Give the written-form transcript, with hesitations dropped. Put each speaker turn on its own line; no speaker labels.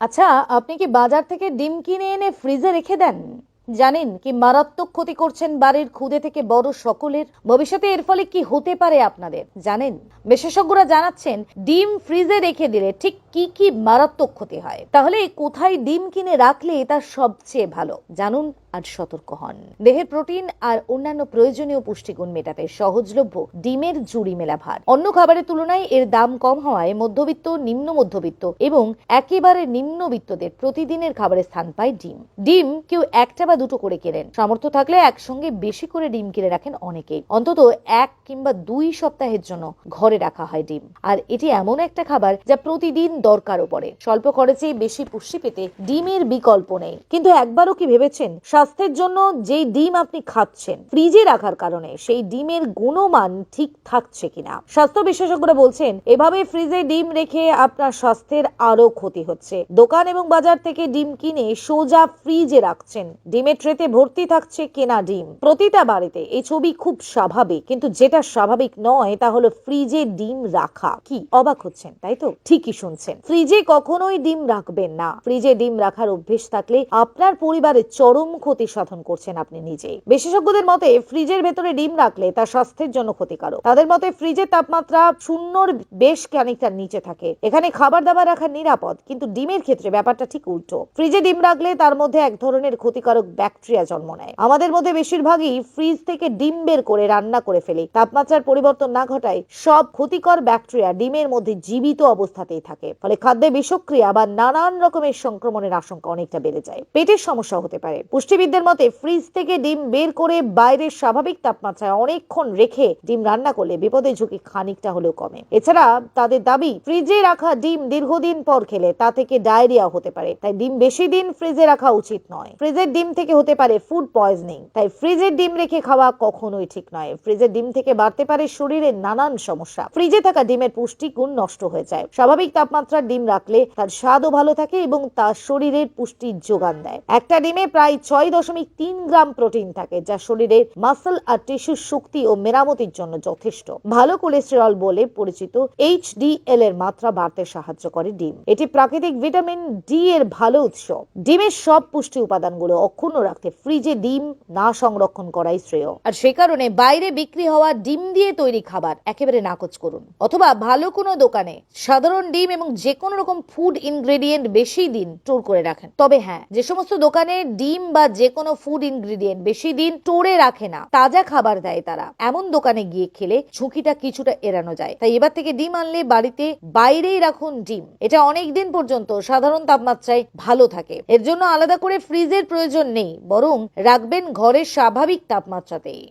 আচ্ছা, আপনি কি বাজার থেকে ডিম কিনে এনে ফ্রিজে রেখে দেন? জানেন কি মারাত্মক ক্ষতি করছেন বাড়ির ক্ষুদে থেকে বড় সকলের? ভবিষ্যতে এর ফলে কি হতে পারে আপনাদের জানেন? বিশেষজ্ঞরা জানাচ্ছেন ডিম ফ্রিজে রেখে দিলে ঠিক কি কি মারাত্মক ক্ষতি হয়। তাহলে কোথায় ডিম কিনে রাখলে এটা সবচেয়ে ভালো জানুন আর সতর্ক হন। দেহের প্রোটিন আর অন্যান্য প্রয়োজনীয় পুষ্টিগুণ মেটাতে সহজলভ্য ডিমের জুড়ি মেলা ভার। অন্য খাবারের তুলনায় এর দাম কম হওয়ায় মধ্যবিত্ত, নিম্ন মধ্যবিত্ত এবং একেবারে নিম্নবিত্তদের প্রতিদিনের খাবারে স্থান পায় ডিম। ডিম কেউ একটা বা দুটো করে কেনেন, সামর্থ্য থাকলে একসঙ্গে বেশি করে ডিম কিনে রাখেন অনেকেই। অন্তত 1 কিংবা 2 সপ্তাহের জন্য ঘরে রাখা হয় ডিম। আর এটি এমন একটা খাবার যা প্রতিদিন দরকারও পড়ে। স্বল্প খরচে বেশি পুষ্টি পেতে ডিমের বিকল্প নেই। কিন্তু একবারও কি ভেবেছেন স্বাস্থ্যের জন্য যেই ডিম আপনি খাচ্ছেন ফ্রিজে রাখার কারণে সেই ডিমের গুণমান ঠিক থাকছে কিনা? স্বাস্থ্য বিশেষজ্ঞরা বলছেন এভাবে ফ্রিজে ডিম রেখে আপনার স্বাস্থ্যের আরো ক্ষতি হচ্ছে। দোকান এবং বাজার থেকে ডিম কিনে সোজা ফ্রিজে রাখছেন, ডিমের ট্রেতে ভর্তি থাকছে কেনা ডিম। প্রতিটা বাড়িতে এই ছবি খুব স্বাভাবিক, কিন্তু যেটা স্বাভাবিক নয় তা হলো ফ্রিজে ডিম রাখা। কি অবাক হচ্ছেন তাই তো? ঠিকই শুনছেন, ফ্রিজে কখনোই ডিম রাখবেন না। ফ্রিজে ডিম রাখার অভ্যেস থাকলে আপনার পরিবারের চরম ক্ষতি সাধন করছেন আপনি নিজেই। বিশেষজ্ঞদের মতে ফ্রিজের ভেতরে ডিম রাখলে তা স্বাস্থ্যের জন্য ক্ষতিকারক। তাদের মতে ফ্রিজের তাপমাত্রা শূন্যর বেশ খানিকটা নিচে থাকে, এখানে খাবার দাবার রাখা নিরাপদ। কিন্তু ডিমের ক্ষেত্রে ব্যাপারটা ঠিক উল্টো। ফ্রিজে ডিম রাখলে তার মধ্যে এক ধরনের ক্ষতিকারক ব্যাকটেরিয়া জন্ম নেয়। আমাদের মধ্যে বেশিরভাগই ফ্রিজ থেকে ডিম বের করে রান্না করে ফেলি, তাপমাত্রার পরিবর্তন না ঘটায় সব ক্ষতিকর ব্যাকটেরিয়া ডিমের মধ্যে জীবিত অবস্থাতেই থাকে। ফলে খাদ্যে বিষক্রিয়া বা নানান রকমের সংক্রমণের আশঙ্কা অনেকটা বেড়ে যায়, পেটের সমস্যা হতে পারে। পুষ্টিবিদদের মতে ফ্রিজ থেকে ডিম বের করে বাইরের স্বাভাবিক তাপমাত্রায় অনেকক্ষণ রেখে ডিম রান্না করলে বিপদের ঝুঁকি খানিকটা হলেও কমে। এছাড়া তাদের দাবি ফ্রিজে রাখা ডিম দীর্ঘদিন পর খেলে তা থেকে ডায়রিয়া হতে পারে, তাই ডিম বেশি দিন ফ্রিজে রাখা উচিত নয়। ফ্রিজের ডিম থেকে হতে পারে ফুড পয়জনিং, তাই ফ্রিজের ডিম রেখে খাওয়া কখনোই ঠিক নয়। ফ্রিজের ডিম থেকে বাড়তে পারে শরীরের নানান সমস্যা। ফ্রিজে থাকা ডিমের পুষ্টিগুণ নষ্ট হয়ে যায়। স্বাভাবিক তাপমাত্রার ডিম রাখলে তার স্বাদও ভালো থাকে এবং তা শরীরের পুষ্টির যোগান দেয়। একটা ডিমে প্রায় 6.3 গ্রাম প্রোটিন থাকে, যা শরীরের মাসল আর টিস্যুর শক্তি ও মেরামতির জন্য যথেষ্ট। ভালো কোলেস্টেরল বলে পরিচিত HDL এর মাত্রা বাড়তে সাহায্য করে ডিম। এটি প্রাকৃতিক ভিটামিন ডি এর ভালো উৎস। ডিমের সব পুষ্টি উপাদানগুলো অক্ষুণ্ণ রাখতে ফ্রিজে ডিম না সংরক্ষণ করাই শ্রেয়। আর সে কারণে বাইরে বিক্রি হওয়া ডিম দিয়ে তৈরি খাবার একেবারে নাকচ করুন, অথবা ভালো কোনো দোকানে সাধারণ ডিম এবং যে কোনো রকম ফুড ইনগ্রেডিয়েন্ট বেশি দিন স্টোর করে রাখেন। তবে হ্যাঁ, যে সমস্ত দোকানে ডিম বা যে কোনো ফুড ইনগ্রেডিয়েন্ট বেশি দিন স্টোরে রাখে না, তাজা খাবার দেয় তারা, এমন দোকানে গিয়ে খেলে ঝুঁকিটা কিছুটা এড়ানো যায়। তাই এবার থেকে ডিম আনলে বাড়িতে বাইরেই রাখুন ডিম। এটা অনেক দিন পর্যন্ত সাধারণ তাপমাত্রায় ভালো থাকে। এর জন্য আলাদা করে ফ্রিজের প্রয়োজন নেই, বরং রাখবেন ঘরের স্বাভাবিক তাপমাত্রাতেই।